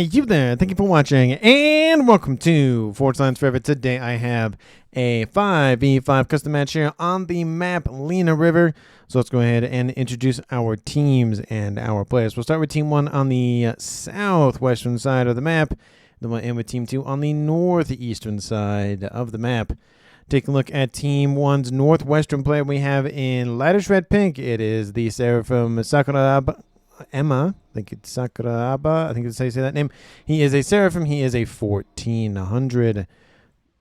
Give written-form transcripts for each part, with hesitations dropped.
Hey, you there. Thank you for watching, and welcome to Forge Lines Forever. Today I have a 5v5 custom match here on the map LENA River. So let's go ahead and introduce our teams and our players. We'll start with Team 1 on the southwestern side of the map. Then we'll end with Team 2 on the northeastern side of the map. Take a look at Team 1's northwestern player we have in lightish red pink. It is the Seraphim SakurabaEma. I think it's Sakuraba. I think that's how you say that name. He is a Seraphim. He is a 1400.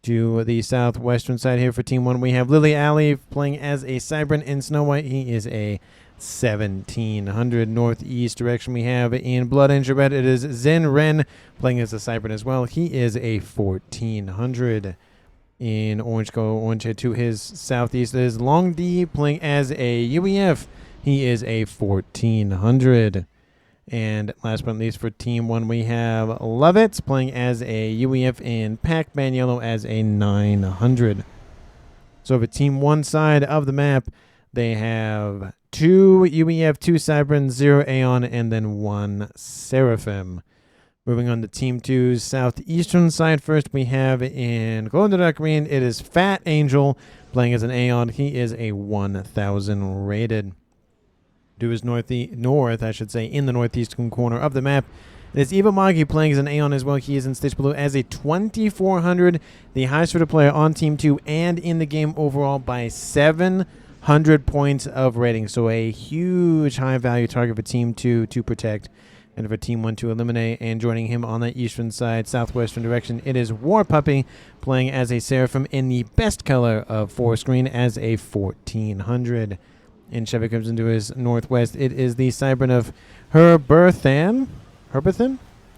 To the southwestern side here for Team 1, we have LilyAly playing as a Cybran in Snow White. He is a 1700. Northeast direction we have in Blood Angel Red. It is XinRen playing as a Cybran as well. He is a 1400. In orange head to his southeast is LongDi playing as a UEF. He is a 1400. And last but not least for Team 1, we have LOVETES playing as a UEF in Pac-Man Yellow as a 900. So for Team 1 side of the map, they have 2 UEF, 2 Cybran, 0 Aeon, and then 1 Seraphim. Moving on to Team 2's southeastern side first, we have in golden green, it is FatAngel playing as an Aeon. He is a 1000 rated. To his north, I should say, in the northeastern corner of the map, it is EVAxMAGI playing as an Aeon as well. He is in Stitch Blue as a 2400, the highest rated player on Team 2 and in the game overall by 700 points of rating. So a huge high value target for Team 2 to protect and for Team 1 to eliminate. And joining him on the eastern side, southwestern direction, it is WarPuppy playing as a Seraphim in the best color of forest green as a 1400. And Chevy comes into his northwest. It is the Cybran of herberthan.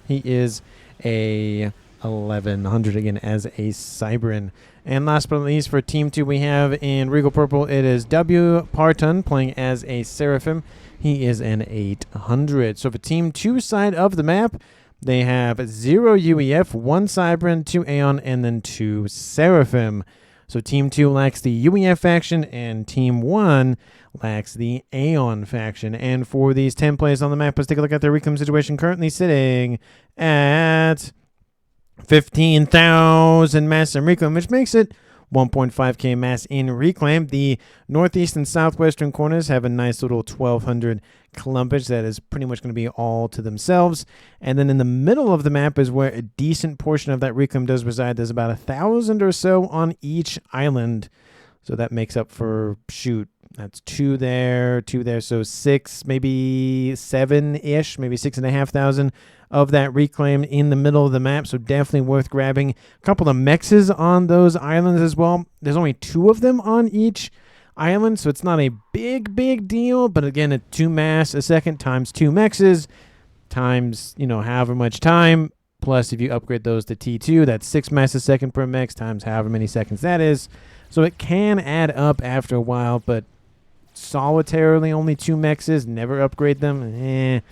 He is a 1100 again as a Cybran. And last but not least for Team 2, we have in Regal Purple, it is WParton playing as a Seraphim. He is an 800. So for Team 2 side of the map, they have 0 UEF, 1 Cybran, 2 Aeon, and then 2 Seraphim. So Team 2 lacks the UEF faction, and Team 1 lacks the Aeon faction. And for these 10 players on the map, let's take a look at their reclaim situation. Currently sitting at 15,000 mass in reclaim, which makes it 1.5k mass in reclaim. The northeast and southwestern corners have a nice little 1200 clumpage that is pretty much going to be all to themselves. And then in the middle of the map is where a decent portion of that reclaim does reside. There's about 1,000 or so on each island. So that makes up for, shoot, that's 2 there, 2 there. So 6, maybe 7-ish, maybe 6,500 of that reclaim in the middle of the map. So definitely worth grabbing. A couple of mexes on those islands as well. There's only 2 of them on each island, so it's not a big deal. But again, a 2 mass a second times 2 mexes times, however much time. Plus, if you upgrade those to T2, that's 6 mass a second per mex times however many seconds that is. So it can add up after a while, but solitarily only 2 mexes, never upgrade them.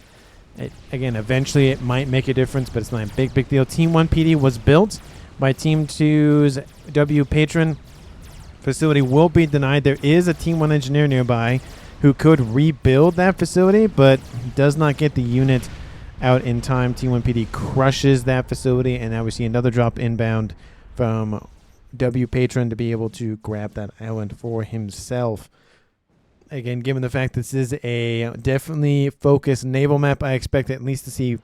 Again, eventually it might make a difference, but it's not a big deal. Team 1 PD was built by Team 2's WParton. Facility will be denied. There is a Team 1 engineer nearby who could rebuild that facility, but does not get the unit out in time. Team 1 PD crushes that facility, and now we see another drop inbound from WParton to be able to grab that island for himself. Again, given the fact this is a definitely focused naval map, I expect at least to see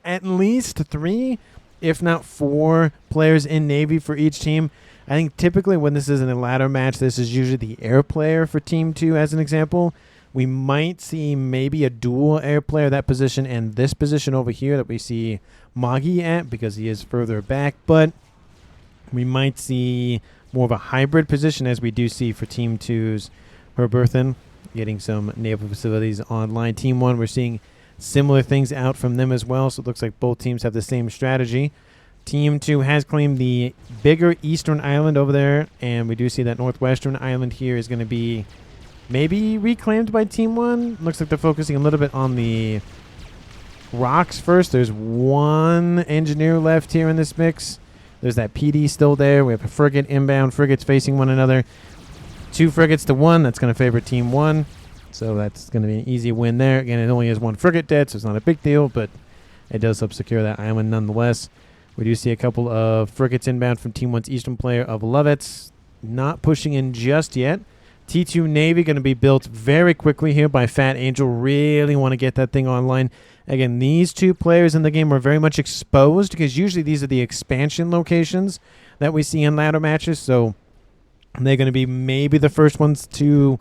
at least 3, if not 4 players in Navy for each team. I think typically when this is in a ladder match, this is usually the air player for Team 2 as an example. We might see maybe a dual air player, that position and this position over here that we see Magi at because he is further back. But we might see more of a hybrid position as we do see for Team 2's herberthan, getting some naval facilities online. Team 1, we're seeing similar things out from them as well, so it looks like both teams have the same strategy. Team 2 has claimed the bigger eastern island over there, and we do see that northwestern island here is going to be maybe reclaimed by Team 1. Looks like they're focusing a little bit on the rocks first. There's 1 engineer left here in this mix. There's that PD still there. We have a frigate inbound, frigates facing one another. 2 frigates to 1. That's going to favor Team 1. So that's going to be an easy win there. Again, it only has 1 frigate dead, so it's not a big deal, but it does help secure that island nonetheless. We do see a couple of frigates inbound from Team 1's eastern player of LOVETES. Not pushing in just yet. T2 Navy going to be built very quickly here by FatAngel. Really want to get that thing online. Again, these two players in the game are very much exposed because usually these are the expansion locations that we see in ladder matches. So they're going to be maybe the first ones to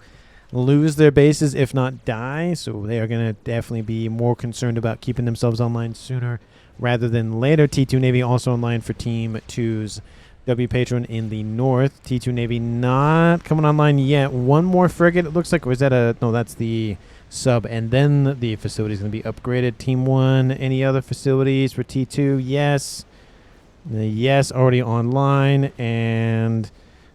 lose their bases, if not die. So they are going to definitely be more concerned about keeping themselves online sooner rather than later. T2 Navy also online for Team 2's WParton in the north. T2 Navy not coming online yet. One more frigate, it looks like. Or is that a... No, that's the sub. And then the facility is going to be upgraded. Team 1, any other facilities for T2? Yes. Yes, already online. And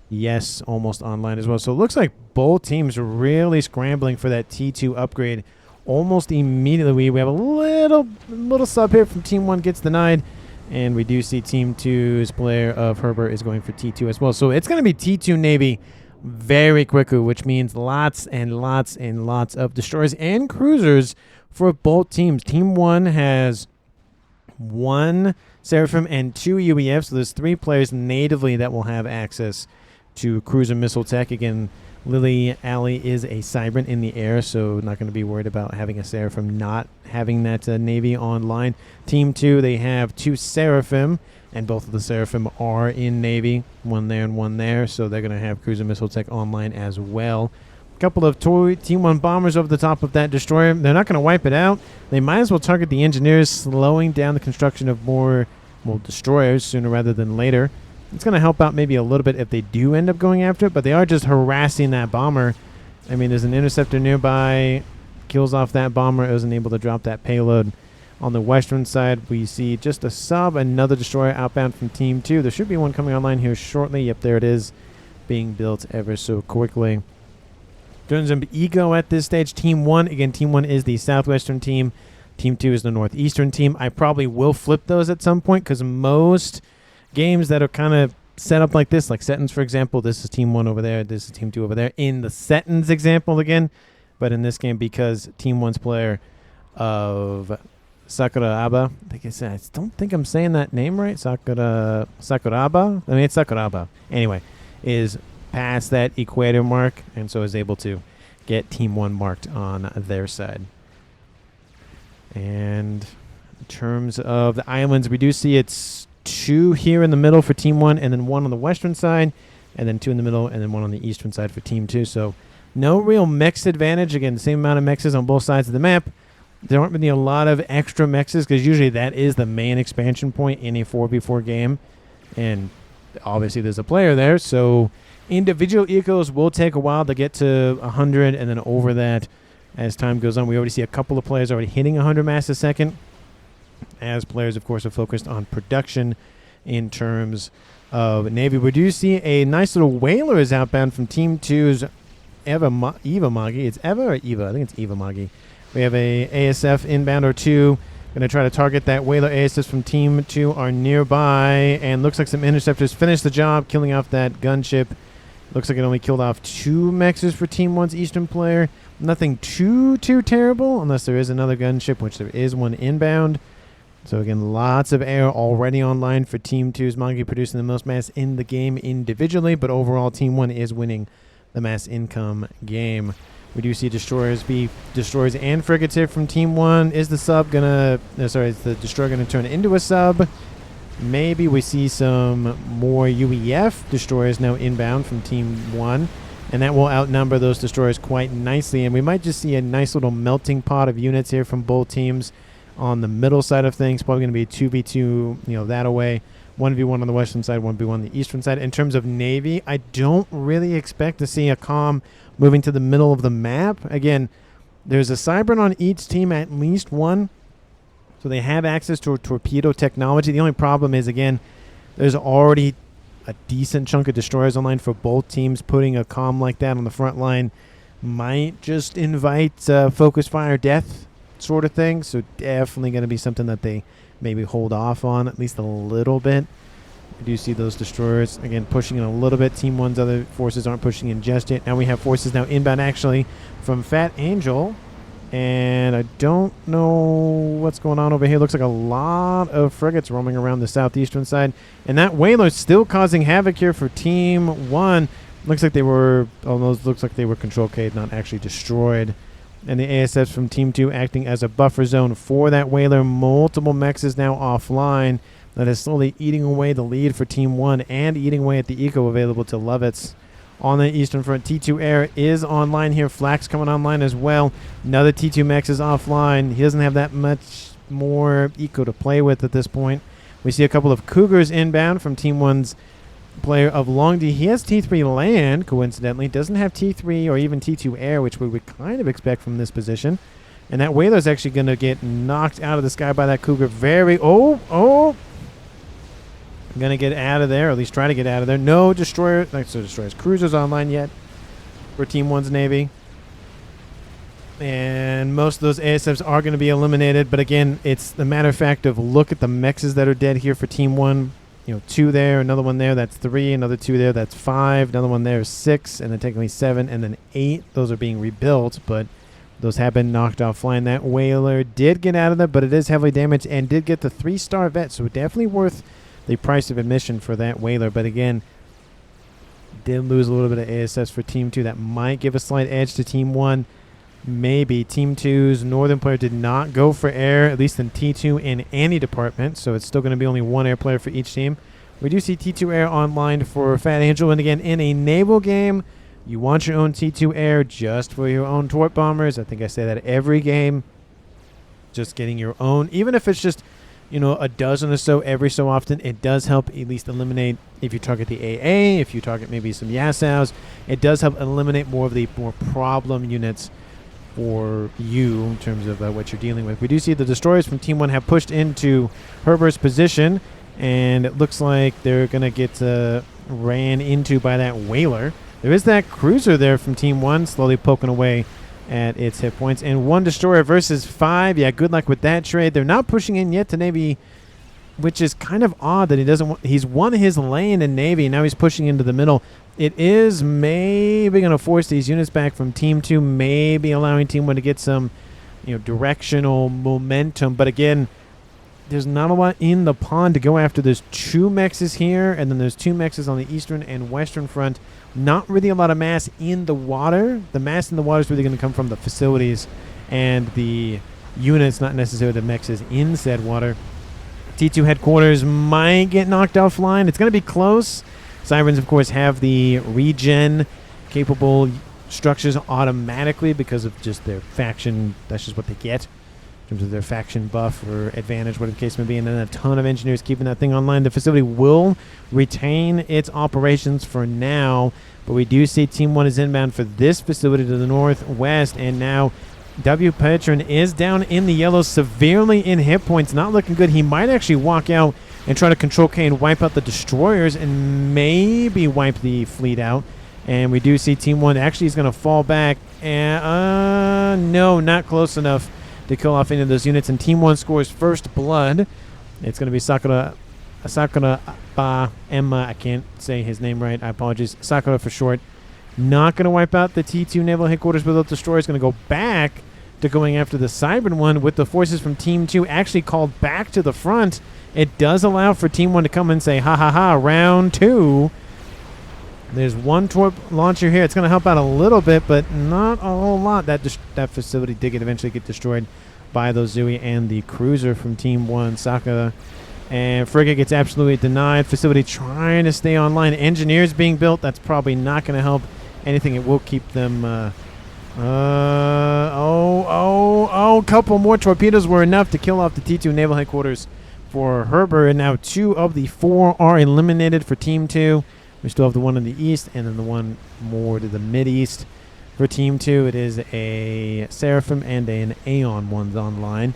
yes, almost online as well. So it looks like both teams are really scrambling for that T2 upgrade almost immediately. We have a little sub here from Team 1 gets denied. And we do see Team 2's player of Herbert is going for T2 as well. So it's going to be T2 Navy very quickly, which means lots and lots and lots of destroyers and cruisers for both teams. Team 1 has 1 Seraphim and 2 UEFs. So there's 3 players natively that will have access to cruiser missile tech. Again, LilyAly is a Cybran in the air, so not going to be worried about having a Seraphim not having that Navy online. Team 2, they have 2 Seraphim, and both of the Seraphim are in Navy, 1 there and 1 there, so they're going to have cruiser missile tech online as well. A couple of Team 1 bombers over the top of that destroyer. They're not going to wipe it out. They might as well target the engineers, slowing down the construction of more destroyers sooner rather than later. It's going to help out maybe a little bit if they do end up going after it, but they are just harassing that bomber. I mean, there's an interceptor nearby, kills off that bomber, isn't able to drop that payload. On the western side, we see just a sub, another destroyer outbound from Team 2. There should be one coming online here shortly. Yep, there it is, being built ever so quickly. Turns into Ego at this stage. Team 1, again, Team 1 is the southwestern team. Team 2 is the northeastern team. I probably will flip those at some point because most games that are kind of set up like this, like Settings, for example, this is Team 1 over there, this is Team 2 over there, in the Settings example again. But in this game, because Team 1's player of Sakuraba, I don't think I'm saying that name right, Sakuraba, I mean, it's Sakuraba, anyway, is past that equator mark, and so is able to get Team 1 marked on their side. And in terms of the islands, we do see it's 2 here in the middle for Team 1, and then 1 on the western side, and then 2 in the middle, and then 1 on the eastern side for Team 2. So no real mix advantage. Again, the same amount of mexes on both sides of the map. There aren't really a lot of extra mexes because usually that is the main expansion point in a 4v4 game. And obviously there's a player there, so individual ecos will take a while to get to 100 and then over that as time goes on. We already see a couple of players already hitting 100 mass a second, as players, of course, are focused on production in terms of Navy. We do see a nice little whaler is outbound from Team 2's EVAxMAGI. It's Eva or Eva? I think it's EVAxMAGI. We have a ASF inbound or 2. Going to try to target that whaler. ASFs from Team 2 are nearby, and looks like some interceptors finish the job, killing off that gunship. Looks like it only killed off 2 mexes for Team 1's eastern player. Nothing too terrible, unless there is another gunship, which there is one inbound. So again, lots of air already online for Team 2's Magi, producing the most mass in the game individually, but overall Team 1 is winning the mass income game. We do see destroyers and frigates here from Team 1. Is the sub gonna... No, sorry, is the destroyer gonna turn into a sub? Maybe we see some more UEF destroyers now inbound from Team 1, and that will outnumber those destroyers quite nicely, and we might just see a nice little melting pot of units here from both teams. On the middle side of things, probably going to be a 2v2, that away. 1v1 on the western side, 1v1 on the eastern side. In terms of Navy, I don't really expect to see a comm moving to the middle of the map. Again, there's a Cybran on each team, at least one. So they have access to torpedo technology. The only problem is, again, there's already a decent chunk of destroyers online for both teams. Putting a comm like that on the front line might just invite focus fire death sort of thing, so definitely going to be something that they maybe hold off on at least a little bit. We do see those destroyers again pushing in a little bit. Team 1's other forces aren't pushing in just yet. Now we have forces now inbound actually from FatAngel, And I don't know what's going on over here. Looks like a lot of frigates roaming around the southeastern side. And that whaler's still causing havoc here for Team 1. Looks like they were, almost looks like they were control K'd, not actually destroyed. And the ASFs from Team 2 acting as a buffer zone for that whaler. Multiple mechs is now offline. That is slowly eating away the lead for Team 1 and eating away at the eco available to LOVETES. On the eastern front, T2 Air is online here. Flax coming online as well. Another T2 Mex is offline. He doesn't have that much more eco to play with at this point. We see a couple of Cougars inbound from Team 1's player of LongDi. He has T3 land, coincidentally. Doesn't have T3 or even T2 Air, which we would kind of expect from this position. And that whaler's actually going to get knocked out of the sky by that Cougar. Going to get out of there, or at least try to get out of there. No destroyer, destroyers, cruisers online yet for Team 1's Navy. And most of those ASFs are going to be eliminated. But again, it's the matter of fact of look at the mexes that are dead here for Team 1. You know, 2 there, another one there, that's 3. Another 2 there, that's 5. Another one there is 6. And then technically 7. And then 8. Those are being rebuilt, but those have been knocked offline. That whaler did get out of there, but it is heavily damaged and did get the 3-star vet. So definitely worth the price of admission for that whaler. But again, did lose a little bit of ASS for Team 2. That might give a slight edge to Team 1. Maybe. Team 2's northern player did not go for air, at least in T2 in any department. So it's still going to be only 1 air player for each team. We do see T2 air online for FatAngel. And again, in a naval game, you want your own T2 air just for your own torp bombers. I think I say that every game. Just getting your own, even if it's just, you know, a dozen or so every so often, it does help at least eliminate, if you target the AA, if you target maybe some Yasows, it does help eliminate more of the more problem units for you in terms of what you're dealing with. We do see the destroyers from Team 1 have pushed into Herbert's position, and it looks like they're going to get ran into by that whaler. There is that cruiser there from Team 1 slowly poking away at its hit points. And 1 destroyer versus 5. Yeah, good luck with that trade. They're not pushing in yet to Navy, which is kind of odd that he doesn't he's won his lane in Navy. Now he's pushing into the middle. It is maybe going to force these units back from Team 2, maybe allowing Team 1 to get some, you know, directional momentum. But again, there's not a lot in the pond to go after. There's 2 mexes here, and then there's 2 mexes on the eastern and western front. Not really a lot of mass in the water. The mass in the water is really going to come from the facilities and the units, not necessarily the mexes in said water. T2 headquarters might get knocked offline. It's going to be close. Sirens, of course, have the regen-capable structures automatically because of just their faction. That's just what they get in terms of their faction buff or advantage, whatever the case may be. And then a ton of engineers keeping that thing online. The facility will retain its operations for now, but we do see Team 1 is inbound for this facility to the northwest, and now WParton is down in the yellow, severely in hit points. Not looking good. He might actually walk out and try to control K and wipe out the destroyers and maybe wipe the fleet out. And we do see Team 1 actually is going to fall back. And no, not close enough to kill off any of those units. And Team 1 scores first blood. It's going to be SakurabaEma. I can't say his name right. I apologize. Sakura for short. Not going to wipe out the T2 naval headquarters without destroyers. Going to go back to going after the Cybern one with the forces from Team 2 actually called back to the front. It does allow for Team 1 to come and say, ha ha ha, round 2. There's 1 torp launcher here. It's going to help out a little bit, but not a whole lot. That facility did eventually get destroyed by those Zui and the cruiser from Team 1, Sakura. And frigate gets absolutely denied. Facility trying to stay online. Engineers being built. That's probably not going to help anything. It will keep them... couple more torpedoes were enough to kill off the T2 naval headquarters for Herbert. And now 2 of the 4 are eliminated for Team 2. We still have the one in the east and then the one more to the mid-east. For Team 2, it is a Seraphim and an Aeon one's online.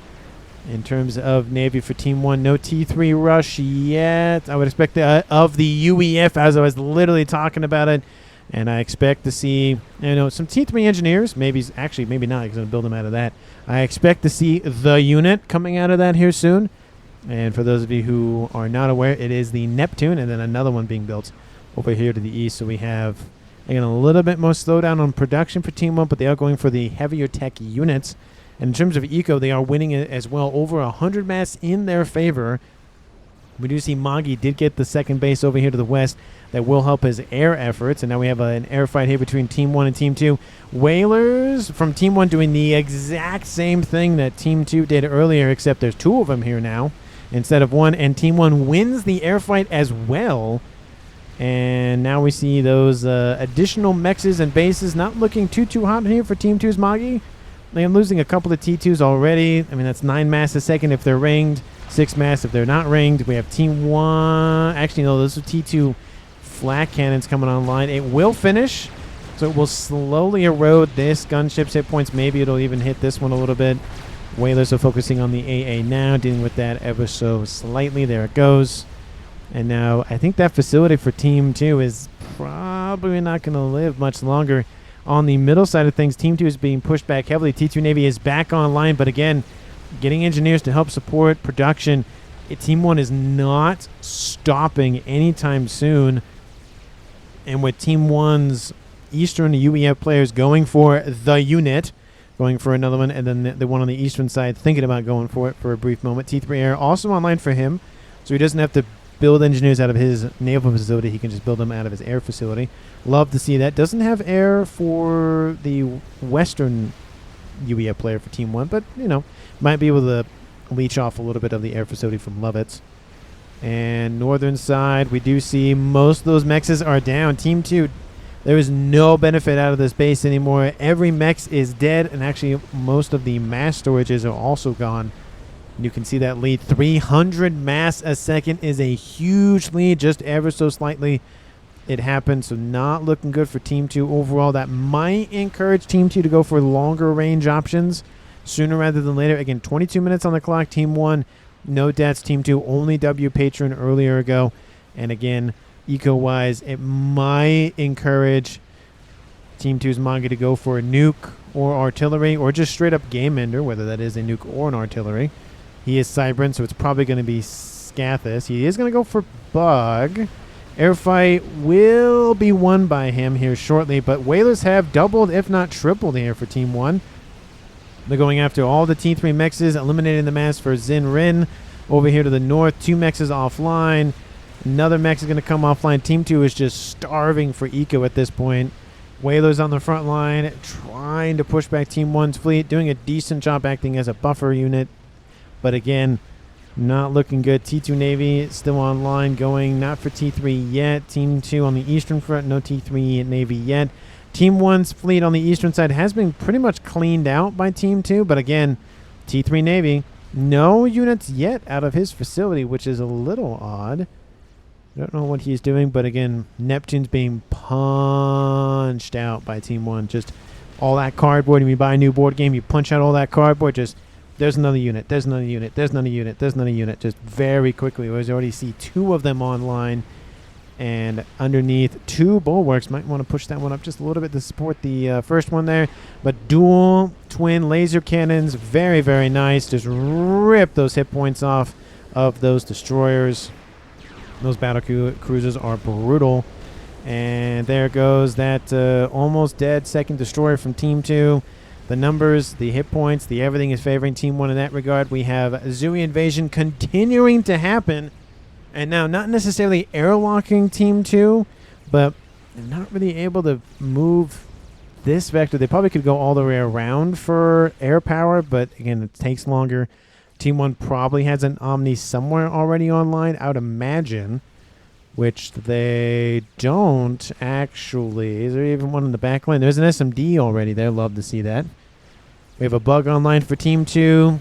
In terms of Navy for Team 1, no T3 rush yet. I would expect of the UEF, as I was literally talking about it. And I expect to see, some T3 engineers. Maybe not. He's going to build them out of that. I expect to see the unit coming out of that here soon. And for those of you who are not aware, it is the Neptune and then another one being built over here to the east. So we have, again, a little bit more slowdown on production for Team 1, but they are going for the heavier tech units. And in terms of eco, they are winning it as well. Over 100 mass in their favor. We do see Magi did get the second base over here to the west. That will help his air efforts. And now we have an air fight here between Team 1 and Team 2. Whalers from Team 1 doing the exact same thing that Team 2 did earlier, except there's 2 of them here now instead of 1. And Team 1 wins the air fight as well. And now we see those additional mexes and bases not looking too hot here for Team 2's Magi. They're losing a couple of T2s already. I mean, that's 9 mass a second if they're ringed, 6 mass if they're not ringed. We have Team 1. Actually, no, those are T2 flak cannons coming online. It will finish, so it will slowly erode this gunship's hit points. Maybe it'll even hit this one a little bit. Whalers are focusing on the AA now, dealing with that ever so slightly. There it goes. And now I think that facility for Team 2 is probably not going to live much longer. On the middle side of things, Team 2 is being pushed back heavily. T2 Navy is back online, but again, getting engineers to help support production. Team 1 is not stopping anytime soon. And with Team 1's Eastern UEF players going for the unit, going for another one, and then the one on the Eastern side thinking about going for it for a brief moment. T3 Air also online for him, so he doesn't have to build engineers out of his naval facility. He can just build them out of his air facility. Love to see that. Doesn't have air for the Western UEF player for Team 1, but, you know, might be able to leech off a little bit of the air facility from LOVETES. And northern side, we do see most of those mexes are down. Team 2, there is no benefit out of this base anymore. Every mex is dead, and actually most of the mass storages are also gone. You can see that lead. 300 mass a second is a huge lead, just ever so slightly. It happened, so not looking good for Team 2 overall. That might encourage Team 2 to go for longer range options sooner rather than later. Again, 22 minutes on the clock. Team 1, no deaths. Team 2, only WParton earlier ago. And again, eco-wise, it might encourage Team 2's Magi to go for a nuke or artillery or just straight up game ender, whether that is a nuke or an artillery. He is Cybran, so it's probably going to be Scathus. He is going to go for Bug. Airfight will be won by him here shortly, but Whalers have doubled, if not tripled here for Team 1. They're going after all the T3 mexes, eliminating the mass for XinRen. Over here to the north, 2 mexes offline. Another mex is going to come offline. Team 2 is just starving for eco at this point. Whalers on the front line, trying to push back Team 1's fleet, doing a decent job acting as a buffer unit. But again, not looking good. T2 Navy still online, going not for T3 yet. Team 2 on the eastern front, no T3 Navy yet. Team 1's fleet on the eastern side has been pretty much cleaned out by Team 2. But again, T3 Navy, no units yet out of his facility, which is a little odd. I don't know what he's doing, but again, Neptune's being punched out by Team 1. Just all that cardboard. When you buy a new board game, you punch out all that cardboard, just there's another unit, there's another unit, there's another unit, there's another unit, just very quickly. We already see 2 of them online, and underneath 2 bulwarks. Might want to push that one up just a little bit to support the first one there. But dual twin laser cannons, very, very nice. Just rip those hit points off of those destroyers. Those battle cruisers are brutal. And there goes that almost dead second destroyer from Team 2. The numbers, the hit points, the everything is favoring Team 1 in that regard. We have Zooey invasion continuing to happen. And now not necessarily airlocking Team 2, but not really able to move this vector. They probably could go all the way around for air power, but again, it takes longer. Team 1 probably has an Omni somewhere already online, I would imagine, which they don't actually. Is there even one in the back line? There's an SMD already there. Love to see that. We have a bug online for Team 2.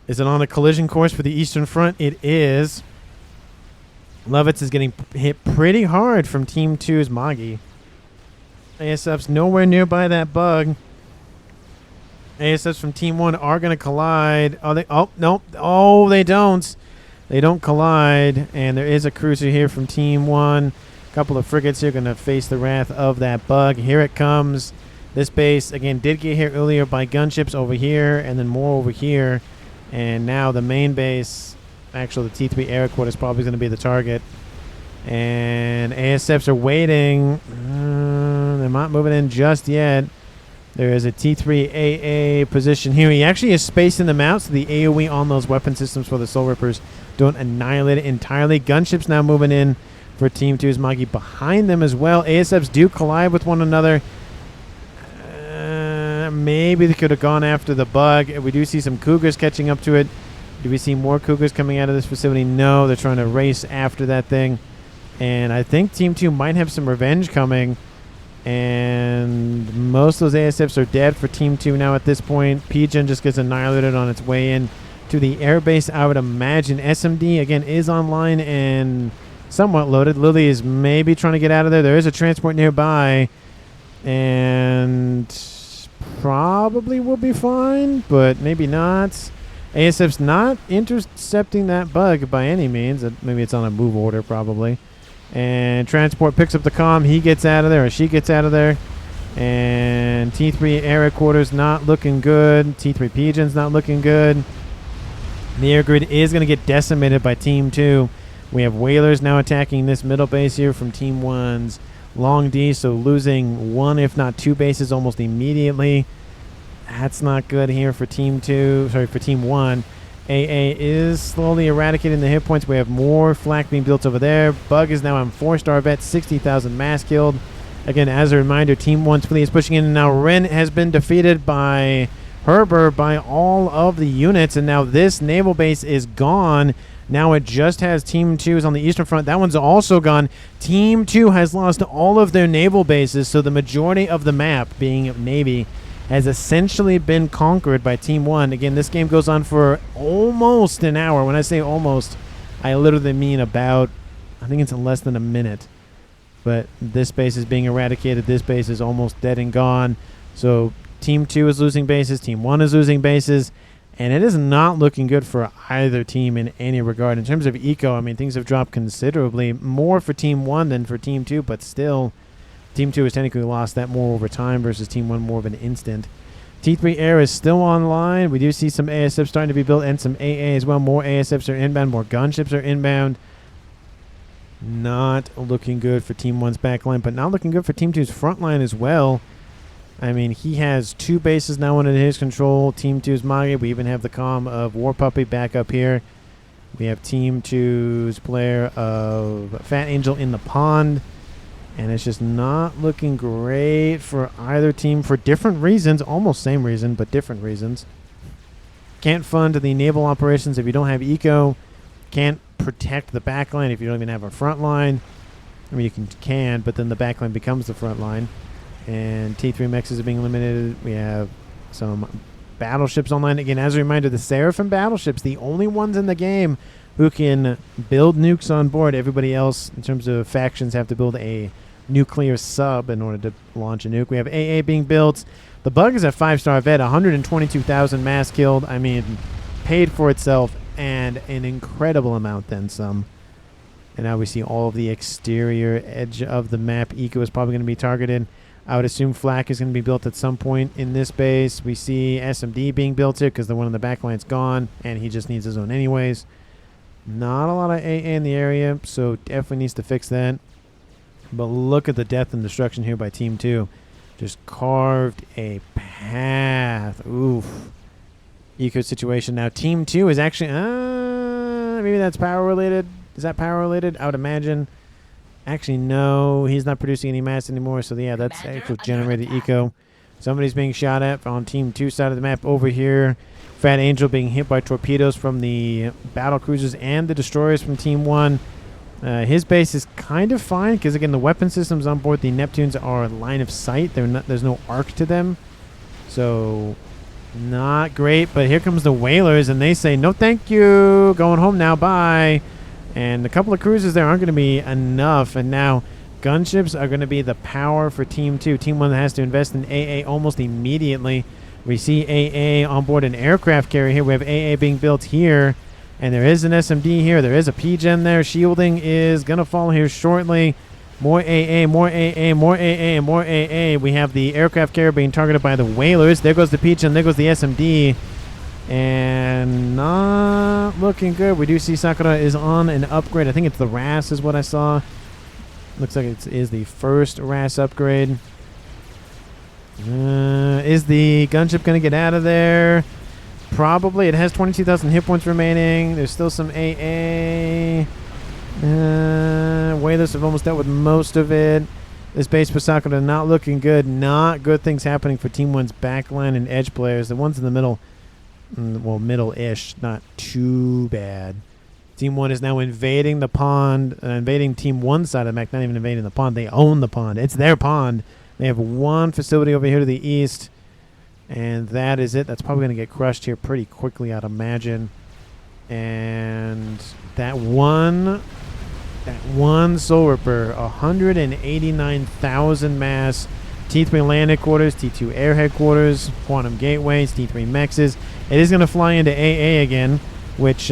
Is it on a collision course for the Eastern Front? It is. LOVETES is getting hit pretty hard from Team 2's Magi. ASF's nowhere nearby that bug. ASFs from Team 1 are going to collide. Oh, they? Oh, no. Oh, they don't. They don't collide. And there is a cruiser here from Team 1. A couple of frigates here going to face the wrath of that bug. Here it comes. This base, again, did get hit earlier by gunships over here and then more over here. And now the main base, actually the T3 air quad is probably going to be the target. And ASFs are waiting. They're not moving in just yet. There is a T3 AA position here. He actually is spacing them out so the AoE on those weapon systems for the Soul Rippers don't annihilate it entirely. Gunships now moving in for Team 2's Magi behind them as well. ASFs do collide with one another. Maybe they could have gone after the bug. We do see some Cougars catching up to it. Do we see more Cougars coming out of this facility? No, they're trying to race after that thing. And I think Team 2 might have some revenge coming. And most of those ASFs are dead for Team 2 now at this point. PGen just gets annihilated on its way in to the airbase. I would imagine SMD, again, is online and somewhat loaded. Lily is maybe trying to get out of there. There is a transport nearby. And probably will be fine, but maybe not. ASF's not intercepting that bug by any means. Maybe it's on a move order, probably. And transport picks up the comm. He gets out of there, or she gets out of there. And T3 air quarters not looking good. T3 PGen's not looking good. The air grid is going to get decimated by Team 2. We have whalers now attacking this middle base here from Team 1's LongDi, so losing one, if not two bases almost immediately. That's not good here for Team 2. Sorry, for Team 1. AA is slowly eradicating the hit points. We have more flak being built over there. Bug is now on 4-star vet, 60,000 mass killed. Again, as a reminder, Team 1's fleet is pushing in, and now Ren has been defeated by Herbert by all of the units, and now this naval base is gone. Now it just has Team 2's on the eastern front. That one's also gone. Team 2 has lost all of their naval bases, so the majority of the map, being Navy, has essentially been conquered by Team 1. Again, this game goes on for almost an hour. When I say almost, I literally mean about, I think it's less than a minute. But this base is being eradicated. This base is almost dead and gone. So Team 2 is losing bases. Team 1 is losing bases. And it is not looking good for either team in any regard. In terms of eco, I mean, things have dropped considerably. More for Team 1 than for Team 2, but still, Team 2 has technically lost that more over time versus Team 1 more of an instant. T3 Air is still online. We do see some ASFs starting to be built and some AA as well. More ASFs are inbound. More gunships are inbound. Not looking good for Team 1's backline, but not looking good for Team 2's front line as well. I mean, he has two bases now under his control. Team 2's Magi. We even have the comm of WarPuppy back up here. We have Team 2's player of FatAngel in the pond. And it's just not looking great for either team for different reasons. Almost same reason, but different reasons. Can't fund the naval operations if you don't have eco. Can't protect the backline if you don't even have a front line. I mean, you can, but then the backline becomes the front line. And T3 mexes are being eliminated. We have some battleships online. Again, as a reminder, the Seraphim battleships, the only ones in the game who can build nukes on board. Everybody else, in terms of factions, have to build a nuclear sub in order to launch a nuke. We have AA being built. The bug is at 5-star vet, 122,000 mass killed. I mean, paid for itself and an incredible amount then some. And now we see all of the exterior edge of the map. Eco is probably going to be targeted. I would assume flak is going to be built at some point in this base. We see SMD being built here because the one in the back line's gone, and he just needs his own anyways. Not a lot of AA in the area, so definitely needs to fix that. But look at the death and destruction here by Team 2. Just carved a path. Oof. Eco situation. Now Team 2 is actually... maybe that's power related. Is that power related? I would imagine. Actually, no. He's not producing any mass anymore. So, yeah, that's actual generated eco. Somebody's being shot at on Team 2 side of the map over here. FatAngel being hit by torpedoes from the battle cruisers and the destroyers from Team 1. His base is kind of fine because, again, the weapon systems on board the Neptunes are line of sight. There's no arc to them. So, not great. But here comes the whalers, and they say, no thank you. Going home now. Bye. And a couple of cruisers there aren't going to be enough. And now gunships are going to be the power for Team 2. Team 1 has to invest in AA almost immediately. We see AA on board an aircraft carrier here. We have AA being built here. And there is an SMD here. There is a PGen there. Shielding is going to fall here shortly. More AA, more AA, more AA, and more AA. We have the aircraft carrier being targeted by the whalers. There goes the PGen. There goes the SMD. And not looking good. We do see Sakura is on an upgrade. I think it's the RAS is what I saw. Looks like it is the first RAS upgrade. Is the gunship going to get out of there? Probably. It has 22,000 hit points remaining. There's still some AA. Whalers have almost dealt with most of it. This base for Sakura not looking good. Not good things happening for Team 1's backline and edge players. The ones in the middle, well, middle-ish, not too bad. Team 1 is now invading the pond, invading Team 1's side of the map, not even invading the pond. They own the pond. It's their pond. They have one facility over here to the east, and that is it. That's probably going to get crushed here pretty quickly, I'd imagine. And that one Soul Ripper, 189,000 mass, T3 land headquarters, T2 air headquarters, quantum gateways, T3 mexes. It is going to fly into AA again, which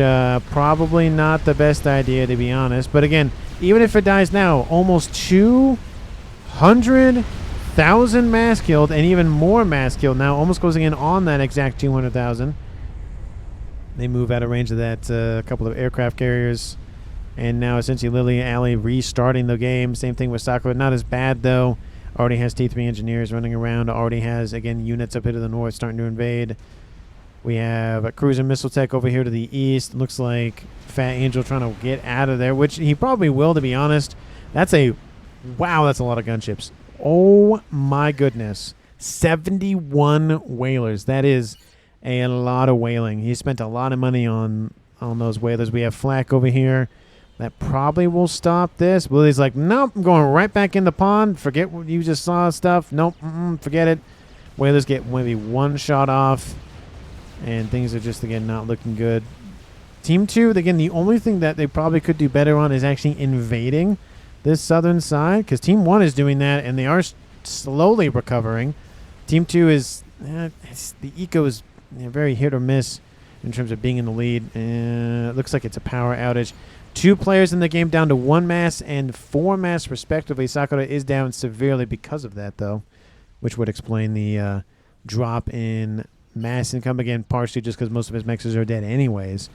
probably not the best idea, to be honest. But again, even if it dies now, almost 200,000 mass killed, and even more mass killed now, almost closing in on that exact 200,000. They move out of range of that couple of aircraft carriers. And now essentially LilyAly restarting the game. Same thing with Sakura. Not as bad, though. Already has T3 engineers running around. Already has, again, units up here to the north starting to invade. We have a cruiser missile tech over here to the east. Looks like FatAngel trying to get out of there, which he probably will, to be honest. That's a... Wow, that's a lot of gunships. Oh, my goodness. 71 whalers. That is a lot of whaling. He spent a lot of money on those whalers. We have flak over here. That probably will stop this. Lily's like, nope, I'm going right back in the pond. Forget what you just saw stuff. Nope, forget it. Whalers get maybe one shot off. And things are just, again, not looking good. Team 2, again, the only thing that they probably could do better on is actually invading this southern side. Because Team 1 is doing that, and they are slowly recovering. Team 2 is... the eco is very hit or miss in terms of being in the lead. It looks like it's a power outage. 2 players in the game down to 1 mass and 4 mass respectively. Sakura is down severely because of that, though, which would explain the drop in mass income, again, partially just because most of his mexes are dead anyways.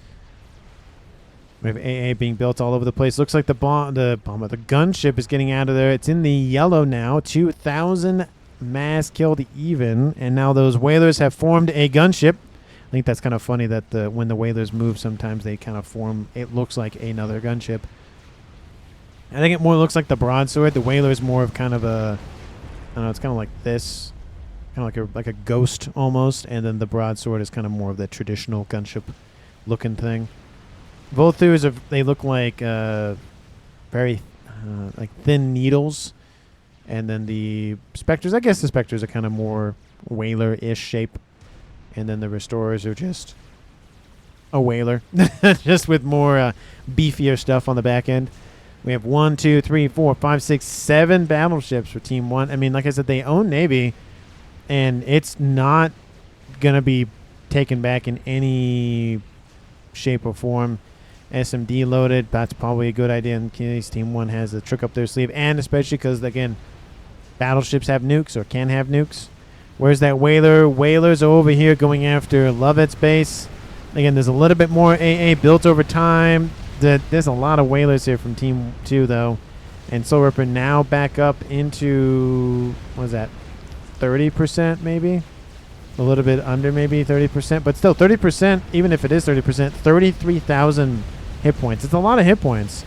We have AA being built all over the place. Looks like the gunship is getting out of there. It's in the yellow now. 2,000 mass killed even, and now those whalers have formed a gunship. I think that's kind of funny that when the whalers move, sometimes they kind of form, it looks like another gunship. I think it more looks like the broadsword. The whaler is more of kind of a, I don't know, it's kind of like this, kind of like a ghost almost, and then the broadsword is kind of more of the traditional gunship looking thing. Volthus, they look like very like thin needles, and then the specters, I guess the specters are kind of more whaler-ish shape. And then the restorers are just a whaler, just with more beefier stuff on the back end. We have 1, 2, 3, 4, 5, 6, 7 battleships for Team 1. I mean, like I said, they own Navy, and it's not going to be taken back in any shape or form. SMD loaded, that's probably a good idea in case Team 1 has a trick up their sleeve, and especially because, again, battleships have nukes or can have nukes. Where's that whaler? Whalers are over here going after LOVETES base. Again, there's a little bit more AA built over time. There's a lot of whalers here from Team 2, though. And Soul Ripper now back up into, what is that, 30% maybe? A little bit under maybe 30%. But still, 30%, even if it is 30%, 33,000 hit points. It's a lot of hit points.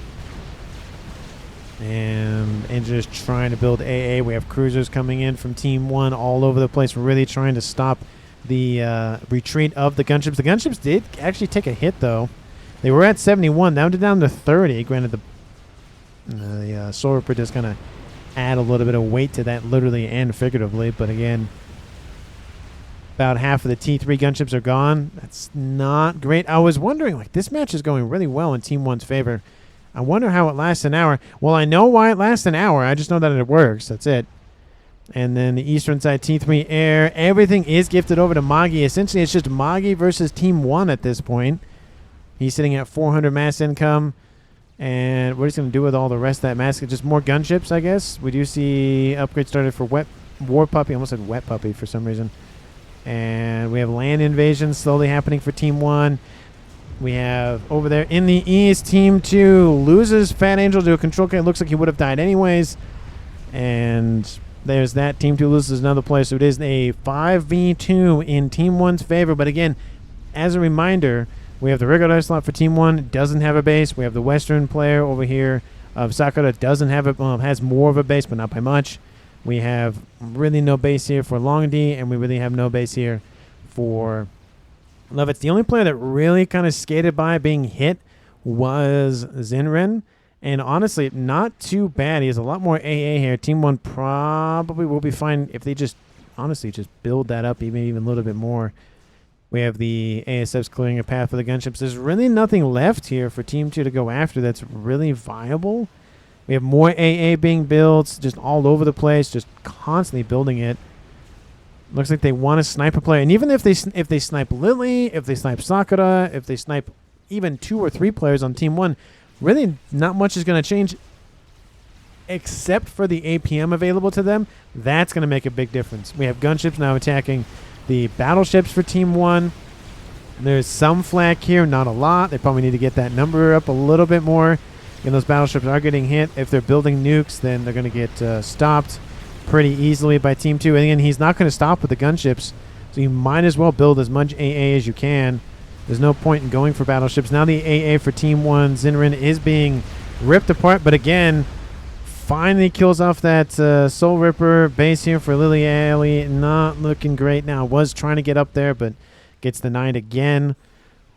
And just trying to build AA. We have cruisers coming in from Team 1 all over the place. We're really trying to stop the retreat of the gunships. The gunships did actually take a hit, though. They were at 71, now down to 30. Granted, the Soul Ripper just kind of add a little bit of weight to that, literally and figuratively. But again, about half of the T3 gunships are gone. That's not great. I was wondering, like, this match is going really well in Team 1's favor. I wonder how it lasts an hour. Well, I know why it lasts an hour. I just know that it works. That's it. And then the eastern side, T3 air. Everything is gifted over to Magi. Essentially, it's just Magi versus Team 1 at this point. He's sitting at 400 mass income. And what he's going to do with all the rest of that mass? Just more gunships, I guess. We do see upgrade started for WarPuppy. I almost said WetPuppy for some reason. And we have land invasions slowly happening for Team 1. We have over there in the east, Team 2 loses FatAngel to a control kit. Looks like he would have died anyways. And there's that. Team 2 loses another player, so it is a 5v2 in Team 1's favor. But again, as a reminder, we have the regular slot for Team 1, doesn't have a base. We have the Western player over here of Sakura, doesn't have a, has more of a base, but not by much. We have really no base here for LongDi, and we really have no base here for LOVETES. The only player that really kind of skated by being hit was XinRen. And honestly, not too bad. He has a lot more AA here. Team 1 probably will be fine if they just, honestly, just build that up even a little bit more. We have the ASFs clearing a path for the gunships. There's really nothing left here for Team 2 to go after that's really viable. We have more AA being built just all over the place, just constantly building it. Looks like they want to snipe a player. And even if they snipe Lily, if they snipe Sakura, if they snipe even 2 or 3 players on Team 1, really not much is going to change except for the APM available to them. That's going to make a big difference. We have gunships now attacking the battleships for Team 1. There's some flak here, not a lot. They probably need to get that number up a little bit more. And those battleships are getting hit. If they're building nukes, then they're going to get stopped pretty easily by Team 2. And again, he's not going to stop with the gunships, so you might as well build as much AA as you can. There's no point in going for battleships. Now the AA for Team 1, XinRen, is being ripped apart, but again, finally kills off that Soul Ripper base here for LilyAly. Not looking great now. Was trying to get up there, but gets denied again.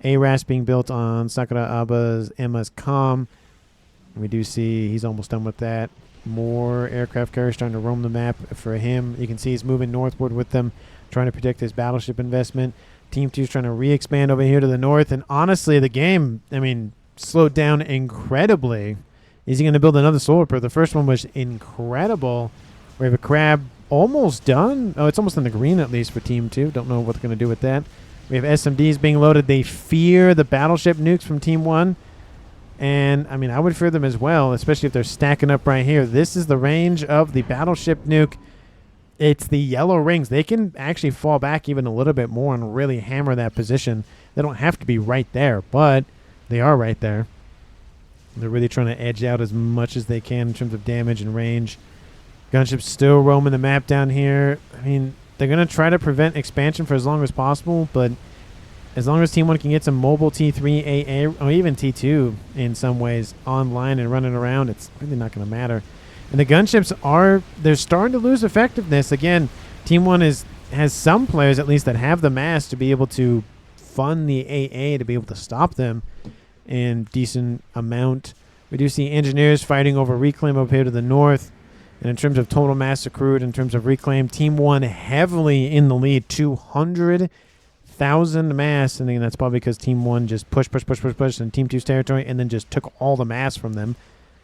ARAS being built on SakurabaEma's comm. We do see he's almost done with that. More aircraft carriers trying to roam the map for him. You can see he's moving northward with them, trying to protect his battleship investment. Team 2 is trying to re-expand over here to the north. And honestly, the game, I mean, slowed down incredibly. Is he going to build another solar per? The first one was incredible. We have a crab almost done. Oh, it's almost in the green at least for Team 2. Don't know what they're going to do with that. We have SMDs being loaded. They fear the battleship nukes from Team 1. And, I mean, I would fear them as well, especially if they're stacking up right here. This is the range of the battleship nuke. It's the yellow rings. They can actually fall back even a little bit more and really hammer that position. They don't have to be right there, but they are right there. They're really trying to edge out as much as they can in terms of damage and range. Gunships still roaming the map down here. I mean, they're going to try to prevent expansion for as long as possible, but as long as Team 1 can get some mobile T3, AA, or even T2 in some ways online and running around, it's really not going to matter. And the gunships they're starting to lose effectiveness. Again, Team 1 has some players at least that have the mass to be able to fund the AA to be able to stop them in decent amount. We do see engineers fighting over reclaim up here to the north. And in terms of total mass accrued, in terms of reclaim, Team 1 heavily in the lead, 200,000 mass. And that's probably because Team 1 just pushed in Team 2's territory and then just took all the mass from them.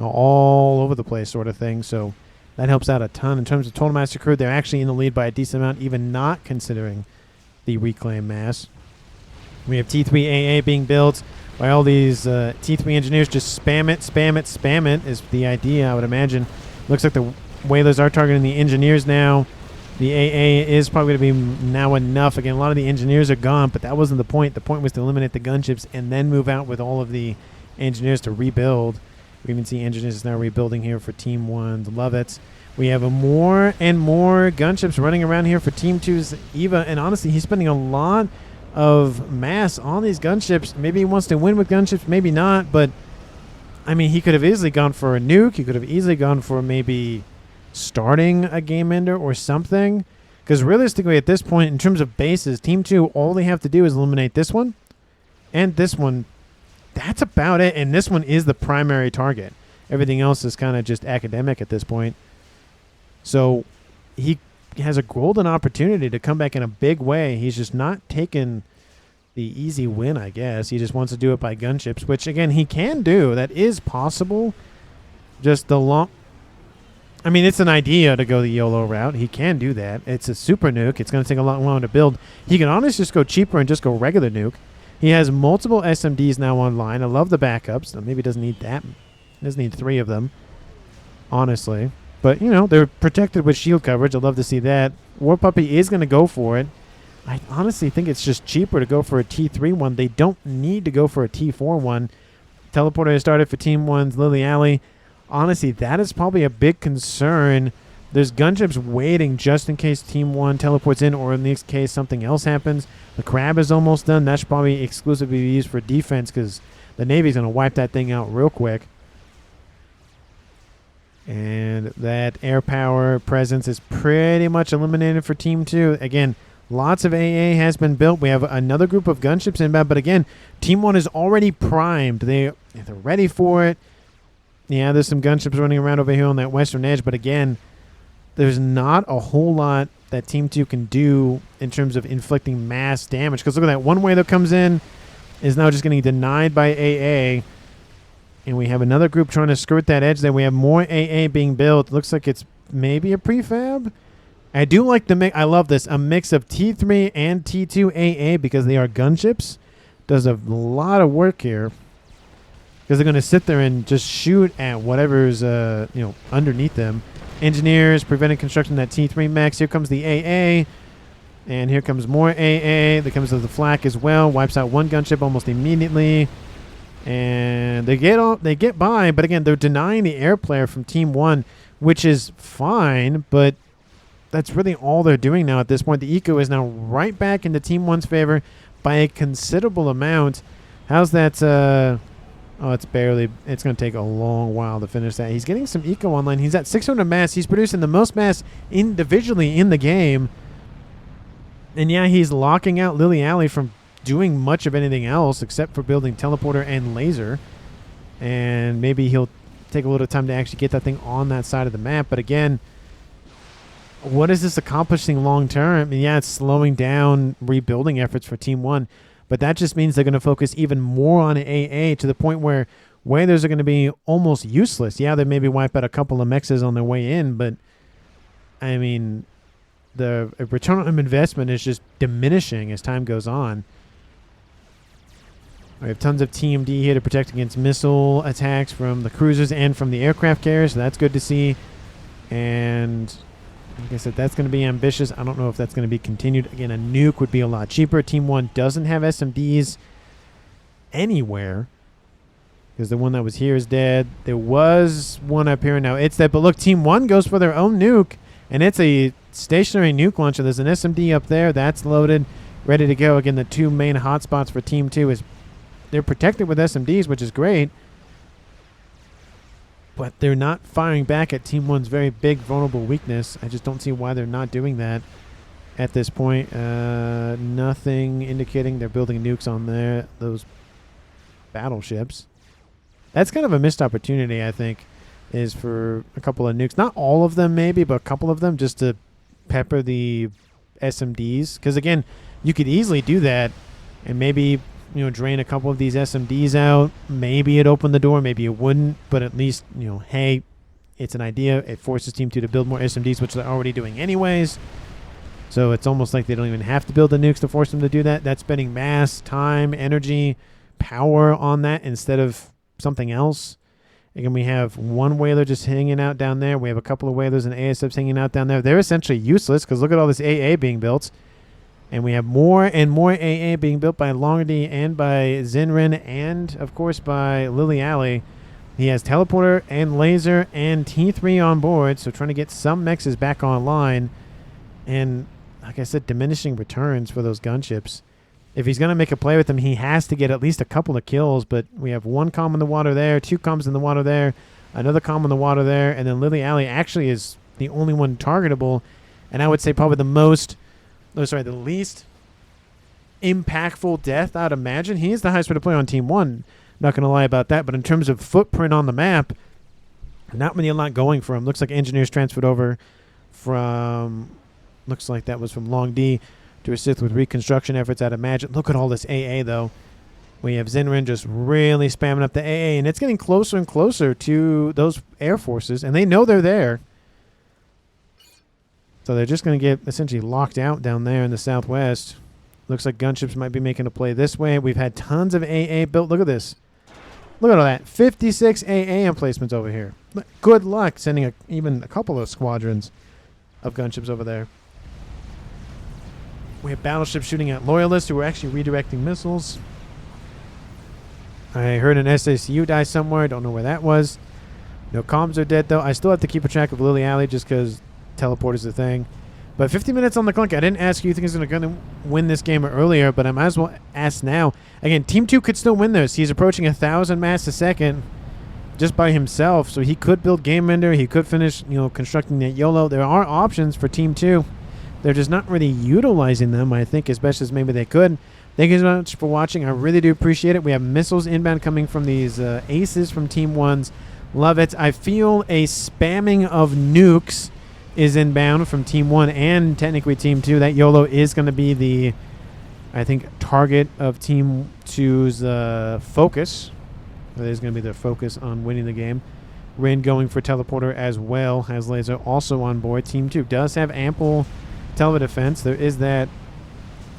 All over the place sort of thing. So that helps out a ton. In terms of total mass accrued, they're actually in the lead by a decent amount, even not considering the reclaim mass. We have T3 AA being built by all these T3 engineers. Just spam it is the idea, I would imagine. Looks like the whalers are targeting the engineers now. The AA is probably going to be now enough. Again, a lot of the engineers are gone, but that wasn't the point. The point was to eliminate the gunships and then move out with all of the engineers to rebuild. We even see engineers now rebuilding here for Team 1's LOVETES. We have more and more gunships running around here for Team 2's EVA. And honestly, he's spending a lot of mass on these gunships. Maybe he wants to win with gunships, maybe not. But, I mean, he could have easily gone for a nuke. He could have easily gone for maybe starting a game ender or something. Because realistically, at this point, in terms of bases, Team 2, all they have to do is eliminate this one and this one. That's about it, and this one is the primary target. Everything else is kind of just academic at this point. So he has a golden opportunity to come back in a big way. He's just not taking the easy win, I guess. He just wants to do it by gunships, which, again, he can do. That is possible. Just the long... I mean, it's an idea to go the YOLO route. He can do that. It's a super nuke. It's going to take a lot longer to build. He can honestly just go cheaper and just go regular nuke. He has multiple SMDs now online. I love the backups. Maybe he doesn't need that. He doesn't need 3 of them, honestly. But, you know, they're protected with shield coverage. I'd love to see that. WarPuppy is going to go for it. I honestly think it's just cheaper to go for a T3 one. They don't need to go for a T4 one. Teleporter has started for Team 1's LilyAly. Honestly, that is probably a big concern There's gunships waiting just in case Team 1 teleports in, or in this case something else happens. The crab is almost done. That should probably exclusively be used for defense because the Navy's going to wipe that thing out real quick. And that air power presence is pretty much eliminated for Team 2. Again, lots of AA has been built. We have another group of gunships inbound, but again, Team 1 is already primed. They're ready for it. Yeah, there's some gunships running around over here on that western edge, but again, there's not a whole lot that Team 2 can do in terms of inflicting mass damage. Because look at that. One whaler comes in, is now just getting denied by AA. And we have another group trying to skirt that edge. Then we have more AA being built. Looks like it's maybe a prefab. I do like the mix. I love this. A mix of T3 and T2 AA because they are gunships. Does a lot of work here. Because they're going to sit there and just shoot at whatever's underneath them. Engineers preventing construction of that T3 max. Here comes the AA. And here comes more AA. There comes the flak as well. Wipes out one gunship almost immediately. And they get by, but again, they're denying the air player from Team 1, which is fine, but that's really all they're doing now at this point. The eco is now right back into Team 1's favor by a considerable amount. How's that? It's going to take a long while to finish that. He's getting some eco online. He's at 600 mass. He's producing the most mass individually in the game. And yeah, he's locking out LilyAly from doing much of anything else except for building teleporter and laser. And maybe he'll take a little time to actually get that thing on that side of the map. But again, what is this accomplishing long term? I mean, yeah, it's slowing down rebuilding efforts for Team 1. But that just means they're going to focus even more on AA to the point where whalers are going to be almost useless. Yeah, they maybe wipe out a couple of mexes on their way in, but I mean, the return on investment is just diminishing as time goes on. We have tons of TMD here to protect against missile attacks from the cruisers and from the aircraft carriers, so that's good to see. And like I said, that's going to be ambitious. I don't know if that's going to be continued. Again, a nuke would be a lot cheaper. Team 1 doesn't have SMDs anywhere because the one that was here is dead. There was one up here, now it's dead. But look, Team 1 goes for their own nuke, and it's a stationary nuke launcher. There's an SMD up there. That's loaded, ready to go. Again, the two main hotspots for Team 2 is they're protected with SMDs, which is great. But they're not firing back at Team 1's very big vulnerable weakness. I just don't see why they're not doing that at this point. Nothing indicating they're building nukes on those battleships. That's kind of a missed opportunity, I think, is for a couple of nukes. Not all of them maybe, but a couple of them just to pepper the SMDs. Because again, you could easily do that and maybe drain a couple of these SMDs out. Maybe it opened the door, maybe it wouldn't, but at least, hey, it's an idea. It forces Team 2 to build more SMDs, which they're already doing anyways. So it's almost like they don't even have to build the nukes to force them to do that. That's spending mass, time, energy, power on that instead of something else. Again, we have one whaler just hanging out down there. We have a couple of whalers and ASFs hanging out down there. They're essentially useless because look at all this AA being built. And we have more and more AA being built by LongDi and by XinRen and, of course, by LilyAly. He has teleporter and laser and T3 on board, so trying to get some mexes back online. And, like I said, diminishing returns for those gunships. If he's going to make a play with them, he has to get at least a couple of kills. But we have one comm in the water there, two comms in the water there, another comm in the water there, and then LilyAly actually is the only one targetable. And I would say probably the least impactful death I'd imagine. He is the highest rate of play on Team 1. Not going to lie about that. But in terms of footprint on the map, not a lot going for him. Looks like engineers transferred over from, looks like that was from LongDi to assist with reconstruction efforts at Imagine. Look at all this AA, though. We have XinRen just really spamming up the AA, and it's getting closer and closer to those air forces, and they know they're there. So they're just going to get essentially locked out down there in the southwest. Looks like gunships might be making a play this way. We've had tons of AA built. Look at this. Look at all that. 56 AA emplacements over here. Good luck sending even a couple of squadrons of gunships over there. We have battleships shooting at loyalists who are actually redirecting missiles. I heard an SACU die somewhere. Don't know where that was. No comms are dead, though. I still have to keep a track of LilyAly just because teleporter's the thing. But 50 minutes on the clock. I didn't ask you think he's going to win this game earlier, but I might as well ask now. Again, Team 2 could still win this. He's approaching 1,000 mass a second just by himself, so he could build Game Ender. He could finish, constructing that YOLO. There are options for Team 2. They're just not really utilizing them, I think, as best as maybe they could. Thank you so much for watching. I really do appreciate it. We have missiles inbound coming from these aces from Team 1's. Love it. I feel a spamming of nukes is inbound from Team 1 and technically Team 2. That YOLO is going to be the, I think, target of Team 2's focus. That is going to be their focus on winning the game. Rin going for teleporter as well. Has laser also on board. Team 2 does have ample tele defense. There is that.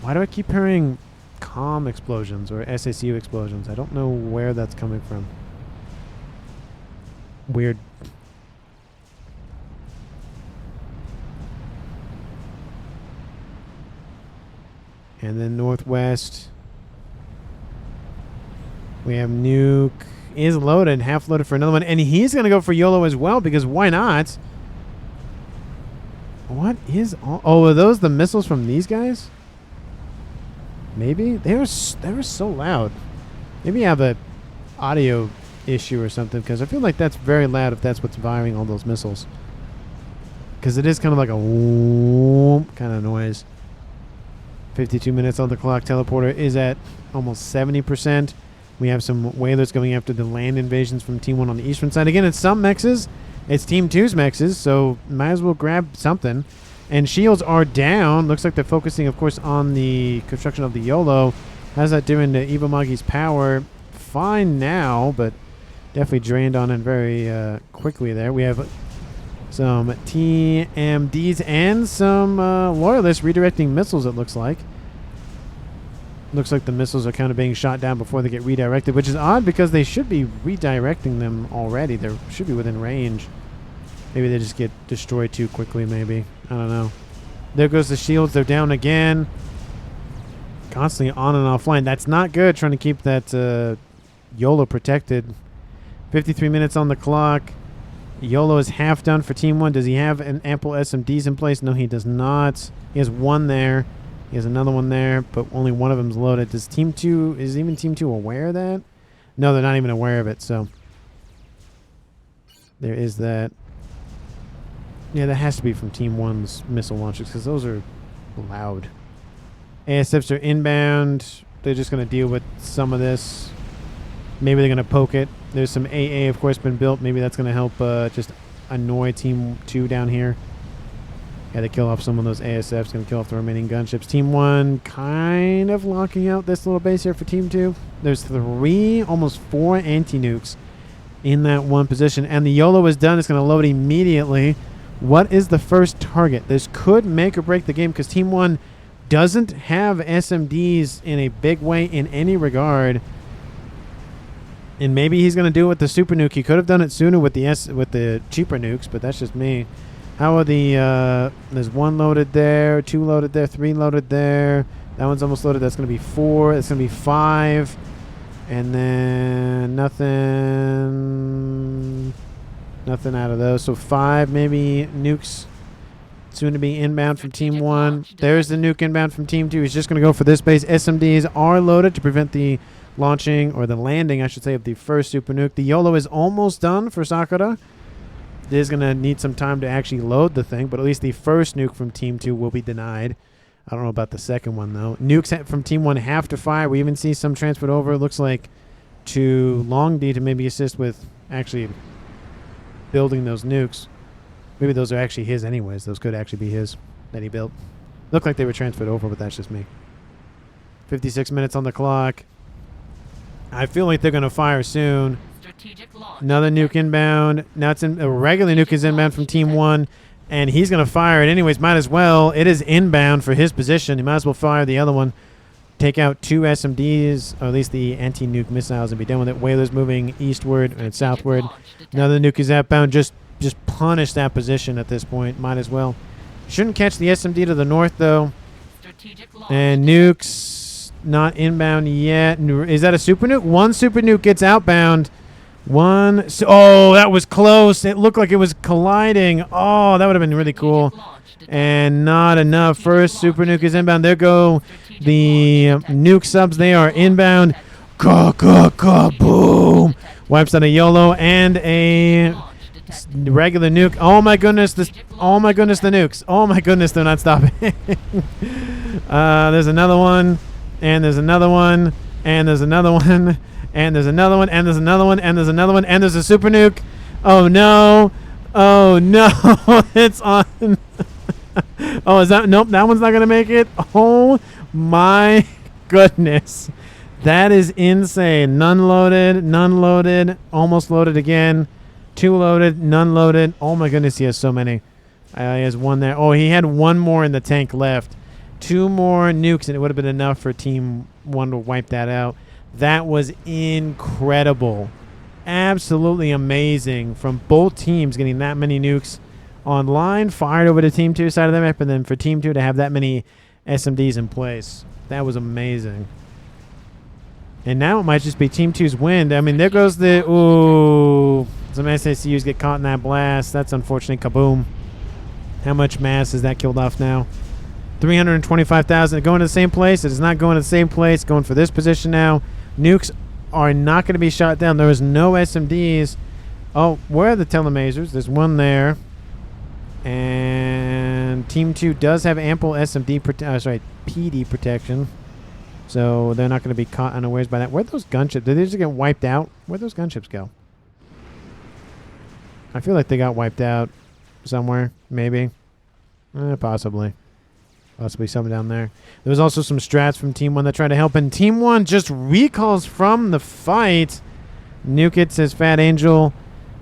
Why do I keep hearing comm explosions or SACU explosions? I don't know where that's coming from. Weird. And then northwest, we have Nuke is loaded, half loaded for another one, and he's going to go for YOLO as well because why not? What is all? Oh, are those the missiles from these guys? Maybe they were so loud. Maybe you have a audio issue or something because I feel like that's very loud if that's what's firing all those missiles. Because it is kind of like a whoop kind of noise. 52 minutes on the clock. Teleporter is at almost 70%. We have some whalers going after the land invasions from Team 1 on the eastern side. Again, it's some mexes. It's Team 2's mexes, so might as well grab something. And shields are down. Looks like they're focusing, of course, on the construction of the YOLO. How's that doing to EVAxMAGI's power? Fine now, but definitely drained on it very quickly there. We have some TMDs and some loyalists redirecting missiles, it looks like. Looks like the missiles are kind of being shot down before they get redirected, which is odd because they should be redirecting them already. They should be within range. Maybe they just get destroyed too quickly, maybe. I don't know. There goes the shields. They're down again. Constantly on and offline. That's not good, trying to keep that YOLO protected. 53 minutes on the clock. YOLO is half done for Team 1. Does he have an ample SMDs in place? No, he does not. He has one there. He has another one there, but only one of them is loaded. Does Team 2, is even Team 2 aware of that? No, they're not even aware of it, so there is that. Yeah, that has to be from Team 1's missile launchers because those are loud. ASFs are inbound. They're just going to deal with some of this. Maybe they're going to poke it. There's some AA, of course, been built. Maybe that's going to help just annoy Team 2 down here. Yeah, they kill off some of those ASFs. Going to kill off the remaining gunships. Team 1 kind of locking out this little base here for Team 2. There's 3, almost 4 anti-nukes in that one position. And the YOLO is done. It's going to load immediately. What is the first target? This could make or break the game because Team 1 doesn't have SMDs in a big way in any regard. And maybe he's going to do it with the super nuke. He could have done it sooner with the cheaper nukes, but that's just me. How are the there's 1 loaded there, 2 loaded there, 3 loaded there. That one's almost loaded. That's going to be 4. That's going to be 5. And then nothing out of those. So 5 maybe nukes soon to be inbound from Team 1. There's the nuke inbound from Team 2. He's just going to go for this base. SMDs are loaded to prevent the launching, or the landing, I should say, of the first super nuke. The YOLO is almost done for Sakura. It is going to need some time to actually load the thing, but at least the first nuke from Team 2 will be denied. I don't know about the second one, though. Nukes from Team 1 have to fire. We even see some transferred over, it looks like, to LongDi to maybe assist with actually building those nukes. Maybe those are actually his anyways. Those could actually be his that he built. Looked like they were transferred over, but that's just me. 56 minutes on the clock. I feel like they're going to fire soon. Another nuke inbound. Now it's a regular nuke is inbound from Team 1, and he's going to fire it anyways. Might as well. It is inbound for his position. He might as well fire the other one. Take out 2 SMDs, or at least the anti-nuke missiles, and be done with it. Whalers moving eastward and southward. Another nuke is outbound. Just punish that position at this point. Might as well. Shouldn't catch the SMD to the north, though. And nukes not inbound yet. Is that a super nuke? 1 super nuke gets outbound. Oh, that was close. It looked like it was colliding. Oh, that would have been really cool. And not enough. First super nuke is inbound. There go the nuke subs. They are inbound. Boom. Wipes out a YOLO and a regular nuke. Oh my goodness. Oh my goodness, the nukes. Oh my goodness, they're not stopping. There's another one. And there's another one. And there's another one. And there's another one. And there's another one. And there's another one. And there's a super nuke. Oh no. Oh no. It's on. Oh, is that? Nope, that one's not going to make it. Oh my goodness. That is insane. None loaded, almost loaded again. 2 loaded, none loaded. Oh my goodness, he has so many. He has one there. Oh, he had one more in the tank left. 2 more nukes, and it would have been enough for Team 1 to wipe that out. That was incredible. Absolutely amazing from both teams getting that many nukes online, fired over to Team 2 side of the map, and then for Team 2 to have that many SMDs in place. That was amazing. And now it might just be Team 2's win. I mean, there goes the... Ooh. Some ACUs get caught in that blast. That's unfortunate. Kaboom. How much mass is that killed off now? 325,000. Going to the same place. It is not going to the same place. Going for this position now. Nukes are not going to be shot down. There is no SMDs. Oh, where are the telemasers? There's one there. And Team 2 does have ample SMD PD protection. So they're not going to be caught unawares by that. Where'd those gunships? Did they just get wiped out? Where'd those gunships go? I feel like they got wiped out somewhere. Maybe. Possibly. Possibly something down there. There was also some strats from Team 1 that tried to help. And Team 1 just recalls from the fight. Nuke it, says FatAngel.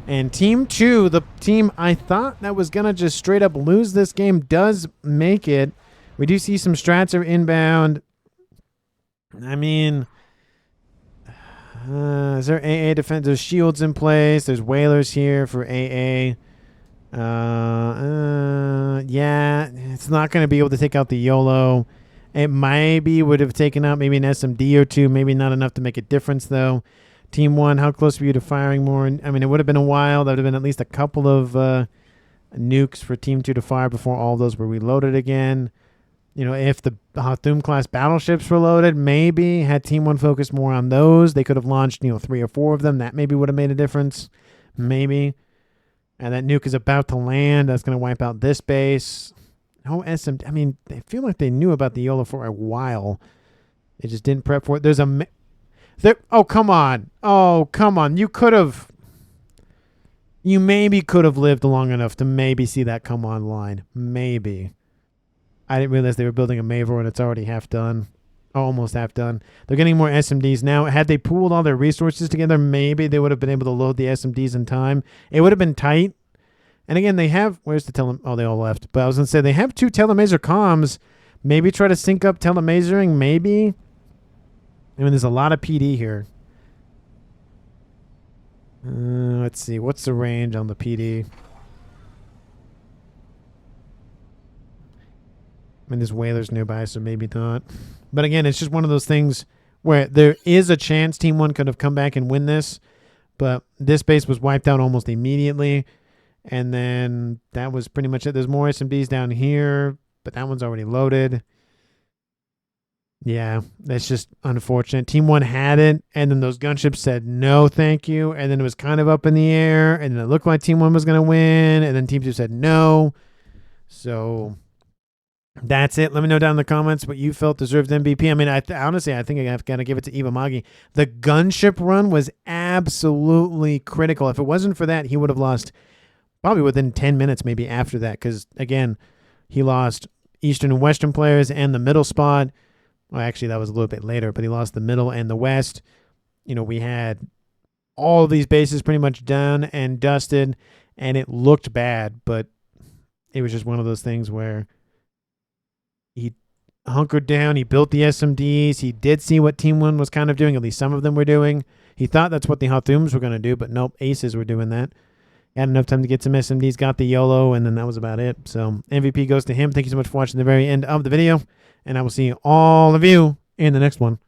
And Team 2, the team I thought that was going to just straight up lose this game, does make it. We do see some strats are inbound. I mean, is there AA defense? There's shields in place. There's whalers here for AA. Yeah, it's not going to be able to take out the YOLO. It maybe would have taken out maybe an SMD or 2. Maybe not enough to make a difference, though. Team 1, how close were you to firing more? I mean, it would have been a while. That would have been at least a couple of nukes for Team 2 to fire before all those were reloaded again. You know, if the Hathum class battleships were loaded, maybe had Team 1 focused more on those, they could have launched, 3 or 4 of them. That maybe would have made a difference. Maybe. And that nuke is about to land. That's going to wipe out this base. No SMD. I mean, they feel like they knew about the YOLO for a while. They just didn't prep for it. There's a... Oh, come on. Oh, come on. You could have... You maybe could have lived long enough to maybe see that come online. Maybe. I didn't realize they were building a Mavor and it's already half done. Oh, almost half done. They're getting more SMDs now. Had they pooled all their resources together, maybe they would have been able to load the SMDs in time. It would have been tight. And again, they have... Where's the tele... Oh, they all left. But I was going to say, they have 2 telemaser comms. Maybe try to sync up telemasering. Maybe. I mean, there's a lot of PD here. Let's see. What's the range on the PD? I mean, there's whalers nearby, so maybe not. But again, it's just one of those things where there is a chance Team 1 could have come back and win this. But this base was wiped out almost immediately. And then that was pretty much it. There's more SMDs down here, but that one's already loaded. Yeah, that's just unfortunate. Team 1 had it, and then those gunships said no, thank you. And then it was kind of up in the air, and then it looked like Team 1 was going to win, and then Team 2 said no. So that's it. Let me know down in the comments what you felt deserved MVP. I mean, honestly, I think I've got to give it to EVAxMAGI. The gunship run was absolutely critical. If it wasn't for that, he would have lost probably within 10 minutes maybe after that, because, again, he lost Eastern and Western players and the middle spot. Well, actually, that was a little bit later, but he lost the middle and the west. We had all of these bases pretty much done and dusted, and it looked bad, but it was just one of those things where he hunkered down, he built the SMDs, he did see what Team 1 was kind of doing, at least some of them were doing. He thought that's what the Hathums were going to do, but nope, Aces were doing that. Had enough time to get some SMDs, got the YOLO, and then that was about it. So MVP goes to him. Thank you so much for watching the very end of the video, and I will see all of you in the next one.